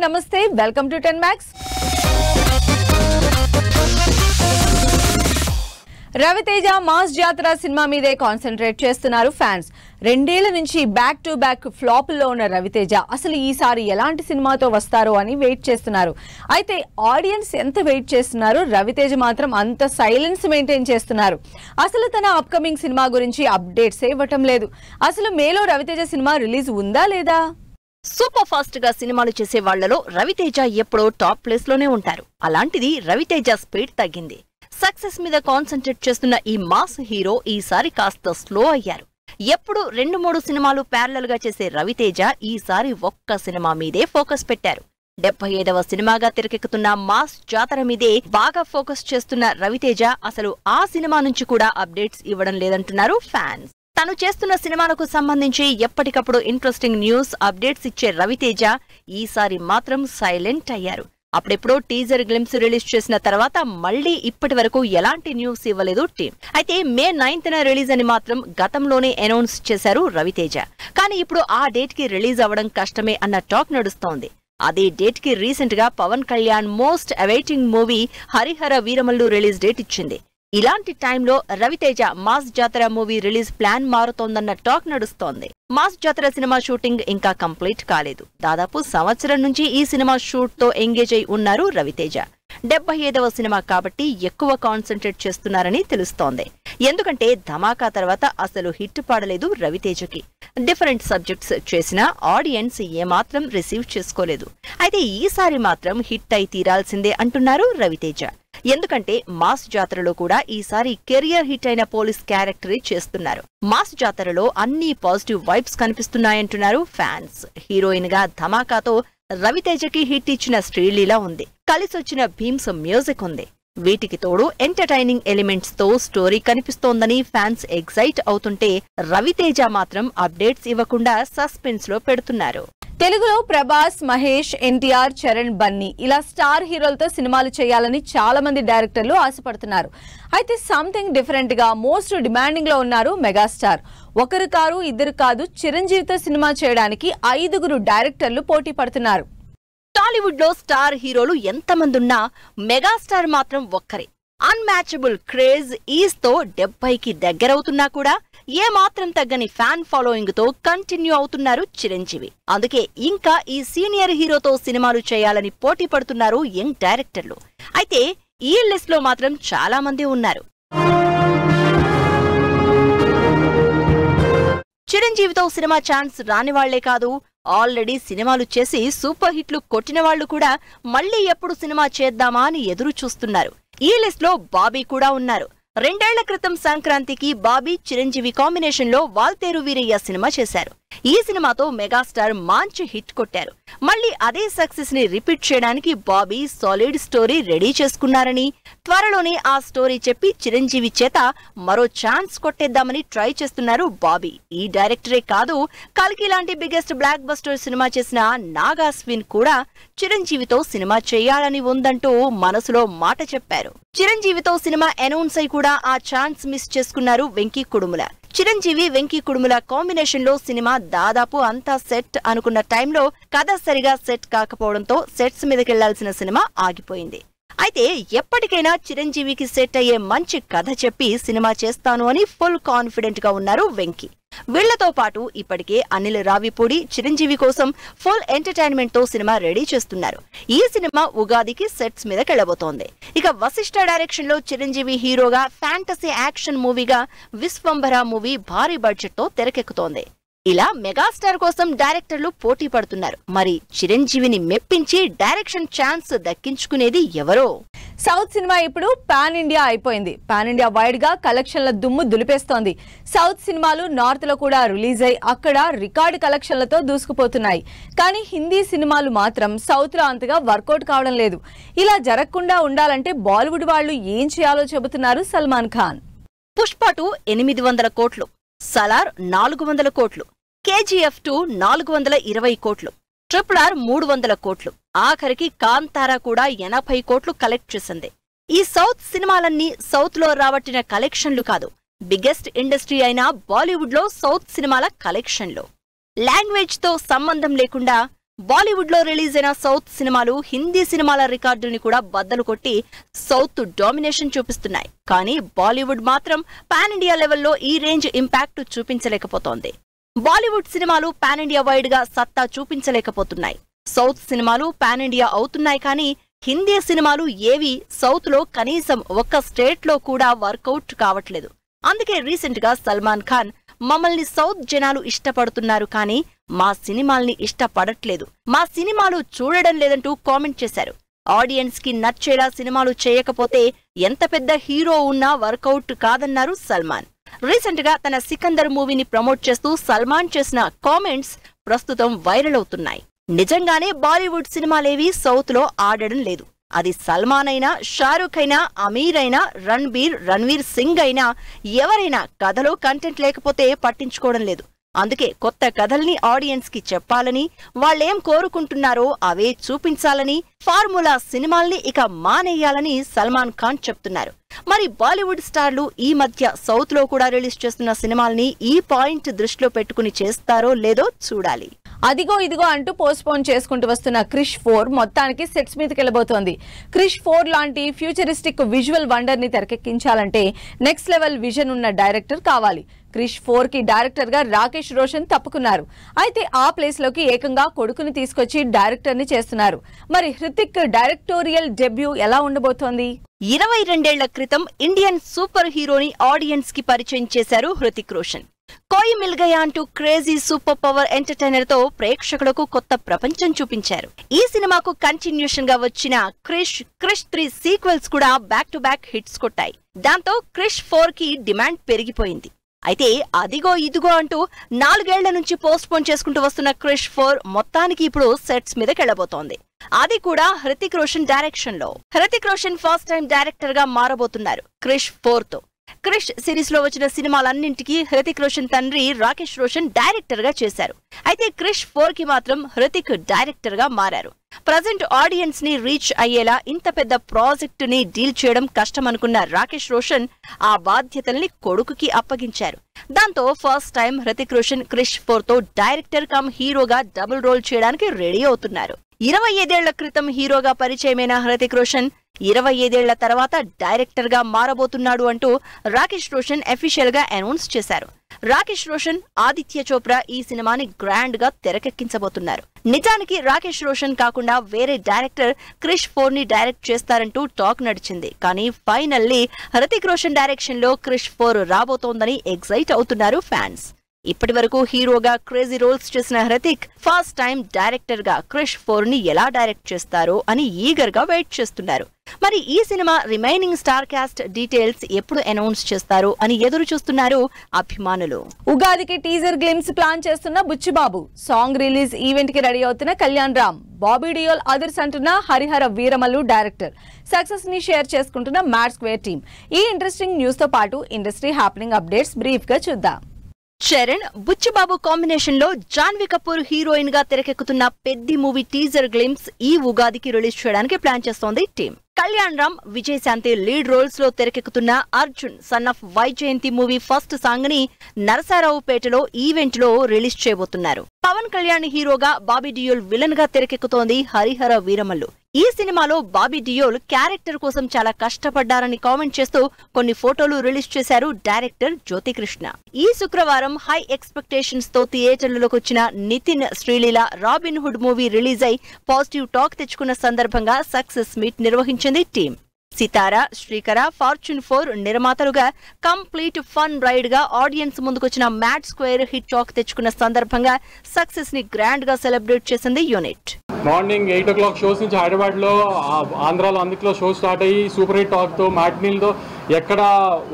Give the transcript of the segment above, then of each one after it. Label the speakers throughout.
Speaker 1: నమస్తే welcome to 10 Max. Raviteja mass Jathara cinema మీదే concentrate చేస్తున్నారు ఫ్యాన్స్. రెండేళ్ల నుంచి బ్యాక్ టు బ్యాక్ ఫ్లాప్ లో ఉన్న రవితేజ అసలు ఈసారి ఎలాంటి సినిమాతో వస్తారో అని వెయిట్ చేస్తున్నారు. అయితే ఆడియన్స్ ఎంత వెయిట్ చేస్తున్నారు, రవితేజ మాత్రం అంత సైలెన్స్ మెయింటైన్ చేస్తున్నారు. అసలు తన అప్కమింగ్ సినిమా గురించి అప్డేట్స్ ఇవ్వటం లేదు. అసలు మేలో రవితేజ సినిమా రిలీజ్ ఉందా లేదా?
Speaker 2: సూపర్ ఫాస్ట్ గా సినిమాలు చేసే వాళ్లలో రవితేజ ఎప్పుడో టాప్ ప్లేస్ లోనే ఉంటారు. అలాంటిది రవితేజ స్పీడ్ తగ్గింది. సక్సెస్ మీద కాన్సంట్రేట్ చేస్తున్న ఈ మాస్ హీరో ఈసారి కాస్త స్లో అయ్యారు. ఎప్పుడు 2-3 సినిమాలు ప్యారలల్ గా చేసే రవితేజ ఈసారి ఒక్క సినిమా మీదే ఫోకస్ పెట్టారు. 75వ సినిమాగా తెరకెక్కుతున్న మాస్ జాతర మీదే బాగా ఫోకస్ చేస్తున్న రవితేజ అసలు ఆ సినిమా నుంచి కూడా అప్డేట్స్ ఇవ్వడం లేదంటున్నారు ఫ్యాన్స్. తను చేస్తున్న సినిమాలకు సంబంధించి ఎప్పటికప్పుడు ఇంట్రెస్టింగ్ న్యూస్ అప్డేట్స్ ఇచ్చే రవితేజ ఈసారి మాత్రం సైలెంట్ అయ్యారు. అప్పుడెప్పుడో టీజర్ గ్లింప్స్ రిలీజ్ చేసిన తర్వాత మళ్లీ ఇప్పటి వరకు ఎలాంటి న్యూస్ ఇవ్వలేదు టీం. అయితే మే 9న రిలీజ్ అని మాత్రం గతంలోనే అనౌన్స్ చేశారు రవితేజ. కానీ ఇప్పుడు ఆ డేట్ కి రిలీజ్ అవ్వడం కష్టమే అన్న టాక్ నడుస్తోంది. అదే డేట్ కి రీసెంట్ గా Pawan Kalyan most awaiting movie Harihara Veeramallu release date ఇచ్చింది. ఇలాంటి టైంలో Raviteja mass Jathara movie release plan మారుతోందన్న టాక్ నడుస్తోంది. మాస్ జాతర సినిమా షూటింగ్ ఇంకా కంప్లీట్ కాలేదు. దాదాపు సంవత్సరం నుంచి ఈ సినిమా షూట్ తో ఎంగేజ్ అయి ఉన్నారు రవితేజ. 75వ సినిమా కాబట్టి ఎక్కువ కాన్సంట్రేట్ చేస్తున్నారని తెలుస్తోంది. ఎందుకంటే ధమాకా తర్వాత అసలు హిట్ పాడలేదు రవితేజకి. డిఫరెంట్ సబ్జెక్ట్స్ చేసినా ఆడియన్స్ ఏమాత్రం రిసీవ్ చేసుకోలేదు. అయితే ఈసారి మాత్రం హిట్ అయి తీరాల్సిందే అంటున్నారు రవితేజ. ఎందుకంటే మాస్ జాతరలో కూడా ఈసారి కెరియర్ హిట్ అయిన పోలీస్ క్యారెక్టరే చేస్తున్నారు. మాస్ జాతరలో అన్ని పాజిటివ్ వైబ్స్ కనిపిస్తున్నాయంటున్నారు ఫ్యాన్స్. హీరోయిన్ గా ధమాకాతో రవితేజకి హిట్ ఇచ్చిన శ్రీలీల ఉంది. కలిసొచ్చిన భీమ్స్ మ్యూజిక్ ఉంది. వీటికి తోడు ఎంటర్టైనింగ్ ఎలిమెంట్స్ తో స్టోరీ కనిపిస్తోందని ఫ్యాన్స్ ఎక్సైట్ అవుతుంటే రవితేజ మాత్రం అప్డేట్స్ ఇవ్వకుండా సస్పెన్స్ లో పెడుతున్నారు.
Speaker 1: తెలుగులో ప్రభాస్, మహేష్, ఎన్టీఆర్, చరణ్, బన్నీ ఇలా స్టార్ హీరోలతో సినిమాలు చేయాలని చాలా మంది డైరెక్టర్లు ఆశపడుతున్నారు. అయితే సంథింగ్ డిఫరెంట్ గా మోస్ట్ డిమాండింగ్ లో ఉన్నారు మెగాస్టార్. ఒకరు కారు ఇద్దరు కాదు, చిరంజీవితో సినిమా చేయడానికి 5గురు డైరెక్టర్లు పోటీ పడుతున్నారు.
Speaker 2: టాలీవుడ్ లో స్టార్ హీరోలు ఎంతమంది ఉన్నా మెగాస్టార్ మాత్రం ఒక్కరే. అన్మ్యాచబుల్ క్రేజ్ ఈజ్ తో 70కి దగ్గరవుతున్నా కూడా ఏమాత్రం తగ్గని ఫ్యాన్ ఫాలోయింగ్ తో కంటిన్యూ అవుతున్నారు చిరంజీవి. అందుకే ఇంకా ఈ సీనియర్ హీరోతో సినిమాలు చేయాలని పోటీ పడుతున్నారు యంగ్ డైరెక్టర్లు. అయితే ఈ లిస్ట్ లో మాత్రం చాలా మంది ఉన్నారు. చిరంజీవితో సినిమా ఛాన్స్ రాని వాళ్లే కాదు, ఆల్రెడీ సినిమాలు చేసి సూపర్ హిట్లు కొట్టిన వాళ్లు కూడా మళ్లీ ఎప్పుడు సినిమా చేద్దామా అని ఎదురు చూస్తున్నారు. ఈ లిస్ట్ లో బాబీ కూడా ఉన్నారు. 2 ఏళ్ల క్రితం సంక్రాంతికి బాబీ చిరంజీవి కాంబినేషన్ లో వాల్తేరు వీరయ్య సినిమా చేశారు. ఈ సినిమాతో మెగాస్టార్ మంచి హిట్ కొట్టారు. మళ్లీ అదే సక్సెస్ ని రిపీట్ చేయడానికి బాబీ సాలిడ్ స్టోరీ రెడీ చేసుకున్నారని, త్వరలోనే ఆ స్టోరీ చెప్పి చిరంజీవి చేత మరో ఛాన్స్ కొట్టేద్దామని ట్రై చేస్తున్నారు బాబీ. ఈ డైరెక్టరే కాదు, కల్కి లాంటి బిగ్గెస్ట్ బ్లాక్ బస్టర్ సినిమా చేసిన నాగాస్విన్ కూడా చిరంజీవితో సినిమా చేయాలని ఉందంటూ మనసులో మాట చెప్పారు. చిరంజీవితో సినిమా అనౌన్స్ అయి కూడా ఆ ఛాన్స్ మిస్ చేసుకున్నారు వెంకీ కుడుముల. చిరంజీవి వెంకీ కుడుముల కాంబినేషన్ లో సినిమా దాదాపు అంతా సెట్ అనుకున్న టైంలో కథ సరిగా సెట్ కాకపోవడంతో సెట్స్ మీదకెళ్లాల్సిన సినిమా ఆగిపోయింది. అయితే ఎప్పటికైనా చిరంజీవికి సెట్ అయ్యే మంచి కథ చెప్పి సినిమా చేస్తాను అని ఫుల్ కాన్ఫిడెంట్ గా ఉన్నారు వెంకీ. వీళ్లతో పాటు ఇప్పటికే అనిల్ రావిపూడి చిరంజీవి కోసం ఫుల్ ఎంటర్టైన్మెంట్ తో సినిమా రెడీ చేస్తున్నారు. ఈ సినిమా ఉగాదికి సెట్స్ మీద కెళ్లబోతోంది. ఇక వశిష్ఠ డైరెక్షన్ లో చిరంజీవి హీరోగా ఫ్యాంటసీ యాక్షన్ మూవీగా విశ్వంభర మూవీ భారీ బడ్జెట్ తో తెరకెక్కుతోంది. ఇలా మెగాస్టార్ కోసం డైరెక్టర్లు పోటీ పడుతున్నారు. మరి చిరంజీవిని మెప్పించి డైరెక్షన్ ఛాన్స్ దక్కించుకునేది ఎవరో?
Speaker 1: సౌత్ సినిమా ఇప్పుడు పాన్ ఇండియా అయిపోయింది. పాన్ ఇండియా వైడ్ గా కలెక్షన్ల దుమ్ము దులిపేస్తోంది. సౌత్ సినిమాలు నార్త్ లో కూడా రిలీజ్ అయి అక్కడ రికార్డు కలెక్షన్లతో దూసుకుపోతున్నాయి. కానీ హిందీ సినిమాలు మాత్రం సౌత్ లో అంతగా వర్కౌట్ కావడం లేదు. ఇలా జరగకుండా ఉండాలంటే బాలీవుడ్ వాళ్లు ఏం చేయాలో చెబుతున్నారు సల్మాన్ ఖాన్.
Speaker 2: పుష్ప 2 800 కోట్లు, సలార్ 400 కోట్లు, KGF 2 420 కోట్లు, RRR 300 కోట్లు, ఆఖరికి కాంతారా కూడా 80 కోట్లు కలెక్ట్ చేసింది. ఈ సౌత్ సినిమాలన్నీ సౌత్ లో రాబట్టిన కలెక్షన్లు కాదు, బిగ్గెస్ట్ ఇండస్ట్రీ అయిన బాలీవుడ్ లో సౌత్ సినిమాల కలెక్షన్లు. లాంగ్వేజ్ తో సంబంధం లేకుండా బాలీవుడ్ లో రిలీజ్ అయిన సౌత్ సినిమాలు హిందీ సినిమాల రికార్డుల్ని కూడా బద్దలు కొట్టి సౌత్ డామినేషన్ చూపిస్తున్నాయి. కానీ బాలీవుడ్ మాత్రం పాన్ ఇండియా లెవెల్లో ఈ రేంజ్ ఇంపాక్ట్ చూపించలేకపోతోంది. బాలీవుడ్ సినిమాలు పాన్ ఇండియా వైడ్ గా సత్తా చూపించలేకపోతున్నాయి. సౌత్ సినిమాలు పాన్ ఇండియా అవుతున్నాయి, కానీ హిందీ సినిమాలు ఏవి సౌత్ లో కనీసం ఒక్క స్టేట్ లో కూడా వర్కౌట్ కావట్లేదు. అందుకే రీసెంట్ గా సల్మాన్ ఖాన్ మమ్మల్ని సౌత్ జనాలు ఇష్టపడుతున్నారు, కానీ మా సినిమాల్ని ఇష్టపడట్లేదు, మా సినిమాలు చూడడం లేదంటూ కామెంట్ చేశారు. ఆడియన్స్ కి నచ్చేలా సినిమాలు చేయకపోతే ఎంత పెద్ద హీరో ఉన్నా వర్కౌట్ కాదన్నారు సల్మాన్. రీసెంట్ గా తన సికందర్ మూవీని ప్రమోట్ చేస్తూ సల్మాన్ చేసిన కామెంట్స్ ప్రస్తుతం వైరల్ అవుతున్నాయి. నిజంగానే బాలీవుడ్ సినిమాలేవి సౌత్ లో ఆడడం లేదు. అది సల్మాన్ అయినా, షారూఖ్ అయినా, అమీర్ అయినా, రణ్వీర్ సింగ్ అయినా ఎవరైనా కథలో కంటెంట్ లేకపోతే పట్టించుకోవడం లేదు. అందుకే కొత్త కథల్ని ఆడియన్స్ కి చెప్పాలని, వాళ్ళేం కోరుకుంటున్నారో అవే చూపించాలని, ఫార్ములా సినిమాల్ని ఇక మానేయాలని సల్మాన్ ఖాన్ చెప్తున్నారు. మరి బాలీవుడ్ స్టార్లు ఈ మధ్య సౌత్ లో కూడా రిలీజ్ చేస్తున్న సినిమాల్ని ఈ పాయింట్ దృష్టిలో పెట్టుకుని చేస్తారో లేదో చూడాలి.
Speaker 1: అదిగో ఇదిగో అంటూ పోస్ట్పోన్ చేసుకుంటూ వస్తున్న క్రిష్ 4 మొత్తానికి సెట్స్ మీదకి వెళ్ళబోతోంది. క్రిష్ 4 లాంటి ఫ్యూచరిస్టిక్ విజువల్ వండర్ ని తెరకెక్కించాలంటే నెక్స్ట్ లెవెల్ విజన్ ఉన్న డైరెక్టర్ కావాలి. క్రిష్ 4 కి డైరెక్టర్ గా రాకేష్ రోషన్ తప్పుకున్నారు. అయితే ఆ ప్లేస్ లోకి ఏకంగా కొడుకుని తీసుకొచ్చి డైరెక్టర్ ని చేస్తున్నారు. మరి హృతిక్ డైరెక్టోరియల్ డెబ్యూ ఎలా ఉండబోతోంది?
Speaker 2: 22 ఏళ్ల క్రితం ఇండియన్ సూపర్ హీరోని ఆడియన్స్ కి పరిచయం చేశారు హృతిక్ రోషన్. కోయి మిల్ గయా అంటూ క్రేజీ సూపర్ పవర్ ఎంటర్టైనర్ తో ప్రేక్షకులకు కొత్త ప్రపంచం చూపించారు. ఈ సినిమాకు కంటిన్యూషన్ గా వచ్చిన క్రిష్ 3 సీక్వెల్స్ కూడా బ్యాక్ టు బ్యాక్ హిట్స్ కొట్టాయి. దాంతో క్రిష్ 4 కి డిమాండ్ పెరిగిపోయింది. అయితే అదిగో ఇదిగో అంటూ 4 ఏళ్ల నుంచి పోస్ట్ పోన్ చేసుకుంటూ వస్తున్న క్రిష్ 4 మొత్తానికి ఇప్పుడు సెట్స్ మీద కెళ్లబోతోంది. అది కూడా హృతిక్ రోషన్ డైరెక్షన్ లో. Hrithik Roshan first time director గా మారబోతున్నారు క్రిష్ 4 తో. క్రిష్ సిరీస్ లో వచ్చిన సినిమాలన్నింటికీ హృతిక్ రోషన్ తండ్రి రాకేష్ రోషన్ డైరెక్టర్ గా చేశారు. అయితే క్రిష్ 4 కి మాత్రం హృతిక్ డైరెక్టర్ గా మారారు. ప్రజెంట్ ఆడియన్స్ ని రీచ్ అయ్యేలా ఇంత పెద్ద ప్రాజెక్ట్ ని డీల్ చేయడం కష్టమనుకున్న రాకేష్ రోషన్ ఆ బాధ్యతల్ని కొడుకుకి అప్పగించారు. దాంతో ఫస్ట్ టైం హృతిక్ రోషన్ క్రిష్ 4 తో డైరెక్టర్ కమ్ హీరోగా డబుల్ రోల్ చేయడానికి రెడీ అవుతున్నారు. 25 ఏళ్ల క్రితం హీరోగా పరిచయమైన హృతిక్ రోషన్ 25 ఏళ్ల తర్వాత డైరెక్టర్ గా మారబోతున్నాడు అంటూ రాకేష్ రోషన్ అఫీషియల్ గా అనౌన్స్ చేశారు. రాకేష్ రోషన్, ఆదిత్య చోప్రా ఈ సినిమాని గ్రాండ్ గా తెరకెక్కించబోతున్నారు. నిజానికి రాకేష్ రోషన్ కాకుండా వేరే డైరెక్టర్ క్రిష్ 4 ని డైరెక్ట్ చేస్తారంటూ టాక్ నడిచింది. కానీ ఫైనల్లీ హృతిక్ రోషన్ డైరెక్షన్ లో క్రిష్ 4 రాబోతోందని ఎక్సైట్ అవుతున్నారు ఫ్యాన్స్. ఇప్పటి వరకు హీరోగా క్రేజీ రోల్స్ చేసిన హృతిక్ ఫస్ట్ టైం డైరెక్టర్ గా క్రిష్ 4 ని ఎలా డైరెక్ట్ చేస్తారో అని ఈగర్ గా వెయిట్ చేస్తున్నారు. మరి ఈ cinema remaining star cast details ఎప్పుడు అనౌన్స్ చేస్తారు అని ఎదురు చూస్తున్నారు అభిమానులు.
Speaker 1: ఉగాదికి టీజర్ గ్లిమ్స్ ప్లాన్ చేస్తున్న బుచ్చిబాబు, సాంగ్ రిలీజ్ ఈవెంట్ కి రెడీ అవుతున్న కళ్యాణ్ రామ్, బాబీ డియోల్ అదర్స్ అంటున్న హరిహర వీరమల్లు డైరెక్టర్, సక్సెస్ ని షేర్ చేసుకుంటున్న మ్యాడ్ స్క్వేర్ టీమ్. ఈ ఇంట్రెస్టింగ్ న్యూస్ తో పాటు ఇండస్ట్రీ హ్యాపెనింగ్ అప్డేట్స్ బ్రీఫ్ గా చూద్దాం.
Speaker 2: చరణ్, బుచ్చిబాబు కాంబినేషన్ లో జాన్వీ కపూర్ హీరోయిన్ గా తెరకెక్కుతున్న పెద్ది మూవీ టీజర్ గ్లిమ్స్ ఈ ఉగాదికి రిలీజ్ చేయడానికి ప్లాన్ చేస్తోంది team. Kalyan Ram, Vijayashanti lead roles లో తెరకెక్కుతున్న Arjun son of Vyjayanthi movie first song ని నరసారావుపేటలో ఈవెంట్ లో రిలీజ్ చేయబోతున్నారు. పవన్ కళ్యాణ్ హీరోగా, బాబీ డియోల్ విలన్ గా తెరకెక్కుతోంది హరిహర వీరమల్లు. ఈ సినిమాలో బాబీ డియోల్ క్యారెక్టర్ కోసం చాలా కష్టపడ్డారని కామెంట్ చేస్తూ కొన్ని ఫోటోలు రిలీజ్ చేశారు డైరెక్టర్ జ్యోతికృష్ణ. ఈ శుక్రవారం హై ఎక్స్పెక్టేషన్స్ తో థియేటర్లలోకి వచ్చిన Nithiin, Sreeleela Robin Hood movie release అయి పాజిటివ్ టాక్ తెచ్చుకున్న సందర్భంగా సక్సెస్ మీట్ నిర్వహించింది టీం. సితారా, శ్రీకర, ఫార్చ్యూన్ 4 నిర్మాతలుగా కంప్లీట్ ఫన్ రైడ్ గా ఆడియన్స్ ముందుకొచ్చిన మ్యాడ్ స్క్వేర్ హిట్ టాక్ తెచ్చుకున్న సందర్భంగా సక్సెస్ ని గ్రాండ్ గా సెలబ్రేట్ చేసింది యూనిట్.
Speaker 3: మార్నింగ్ 8 o'clock షోస్ నుంచి హైదరాబాద్లో, ఆంధ్రాలో అందులో షో స్టార్ట్ అయ్యి సూపర్ హిట్ టాక్తో, మ్యాట్నీలతో ఎక్కడ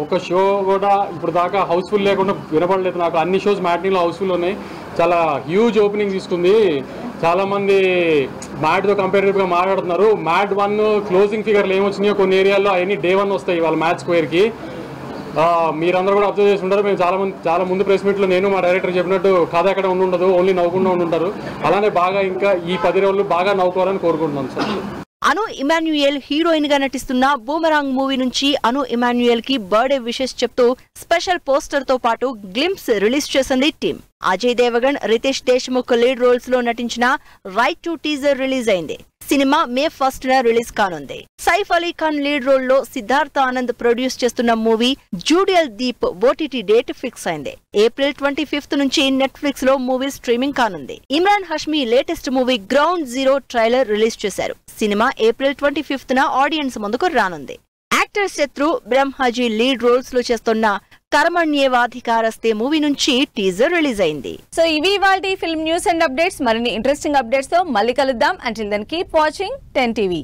Speaker 3: ఒక షో కూడా ఇప్పుడు దాకా హౌస్ఫుల్ లేకుండా వినపడలేదు నాకు. అన్ని షోస్ మ్యాట్నీలో హౌస్ఫుల్ ఉన్నాయి. చాలా హ్యూజ్ ఓపెనింగ్ తీసుకుంది. చాలామంది మ్యాట్తో కంపేరిటివ్గా మాట్లాడుతున్నారు. మ్యాట్ 1 క్లోజింగ్ ఫిగర్లు ఏమొచ్చినాయో కొన్ని ఏరియాల్లో అవన్నీ Day 1 వస్తాయి వాళ్ళ మ్యాచ్ స్క్వేర్కి. మీరందరూ కూడా అబ్జర్వ్ చేస్తుంటారు. మేము చాలా ముందు ప్రెస్ మీట్లో నేను మా డైరెక్టర్ చెప్పినట్టు కథ ఎక్కడ ఉండదు, ఓన్లీ నవ్వుకుండా ఉండుంటారు. అలానే బాగా ఇంకా ఈ 10 రోజులు బాగా నవ్వుకోవాలని కోరుకుంటున్నాం సార్.
Speaker 2: అను ఇమాన్యుయల్ హీరోయిన్ గా నటిస్తున్న బూమరాంగ్ మూవీ నుంచి అను ఇమాన్యుయల్ కి బర్త్డే విషెస్ చెప్తూ స్పెషల్ పోస్టర్ తో పాటు గ్లింప్స్ రిలీజ్ చేసింది team. Ajay Devgn, Riteish Deshmukh lead roles లో నటించిన రైట్ టు టీజర్ రిలీజ్ అయింది. సినిమా May 1st రిలీజ్ కానుంది. సైఫ్ అలీ ఖాన్ లీడ్ రోల్ లో సిద్ధార్థ ఆనంద్ ప్రొడ్యూస్ చేస్తున్న movie Jewel Thief OTT date fix అయింది. April 25th నుంచి నెట్ఫ్లిక్స్ లో మూవీ స్ట్రీమింగ్ కానుంది. Emraan Hashmi latest movie Ground Zero trailer release చేశారు. సినిమా April 25th ఆడియన్స్ ముందుకు రానుంది. Actor Shatru Brahmaji lead roles లో చేస్తున్న కర్మణ్యేవాధికారస్తే మూవీ నుంచి టీజర్ రిలీజ్ అయింది.
Speaker 1: సో ఇవి ఇవాల్టి ఫిల్మ్ న్యూస్ అండ్ అప్డేట్స్. మరిన్ని ఇంట్రెస్టింగ్ అప్డేట్స్ తో మళ్ళీ కలుద్దాం. Until then keep watching 10 TV.